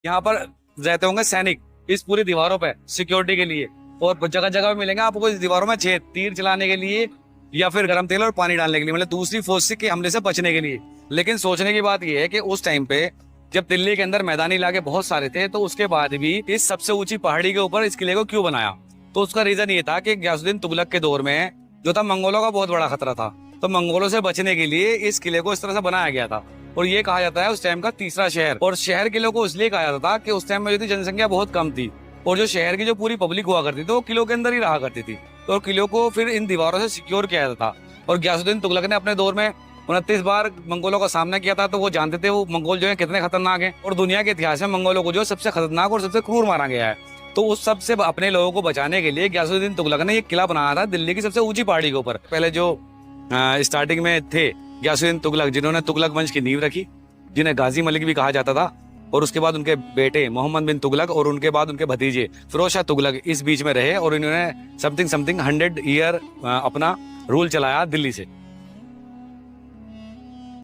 यहाँ पर रहते होंगे सैनिक इस पूरी दीवारों पे सिक्योरिटी के लिए, और जगह जगह पे मिलेंगे आपको इस दीवारों में छेद, तीर चलाने के लिए या फिर गर्म तेल और पानी डालने के लिए, मतलब दूसरी फोर्स के हमले से बचने के लिए। लेकिन सोचने की बात यह है कि उस टाइम पे जब दिल्ली के अंदर मैदानी इलाके बहुत सारे थे, तो उसके बाद भी इस सबसे ऊंची पहाड़ी के ऊपर इस किले को क्यों बनाया? तो उसका रीजन ये था कि गयासुद्दीन तुगलक के दौर में जो था मंगोलों का बहुत बड़ा खतरा था, तो मंगोलों से बचने के लिए इस किले को इस तरह से बनाया गया था। और ये कहा जाता है उस टाइम का तीसरा शहर। और शहर किलों को इसलिए कहा जाता था कि उस टाइम में जो थी जनसंख्या बहुत कम थी, और जो शहर की जो पूरी पब्लिक हुआ करती थी वो किलों के अंदर ही रहा करती थी। तो किलों को फिर इन दीवारों से सिक्योर किया जाता था। और गयासुद्दीन तुगलक ने अपने दौर में 29 बार मंगोलों का सामना किया था, तो वो जानते थे वो मंगोल जो है कितने खतरनाक हैं, और दुनिया के इतिहास में मंगोलों को जो सबसे खतरनाक और सबसे क्रूर माना गया है। तो उस सब से अपने लोगों को बचाने के लिए गयासुद्दीन तुगलक ने एक किला बनाया था दिल्ली की सबसे ऊंची पहाड़ी के ऊपर। पहले जो स्टार्टिंग में थे गयासुद्दीन तुगलक, जिन्होंने तुगलक वंश की नींव रखी, जिन्हें गाजी मलिक भी कहा जाता था, और उसके बाद उनके बेटे मोहम्मद बिन तुगलक और उनके बाद उनके भतीजे फिरोज शाह तुगलक इस बीच में रहे, और इन्होंने समथिंग 100 ईयर अपना रूल चलाया दिल्ली से।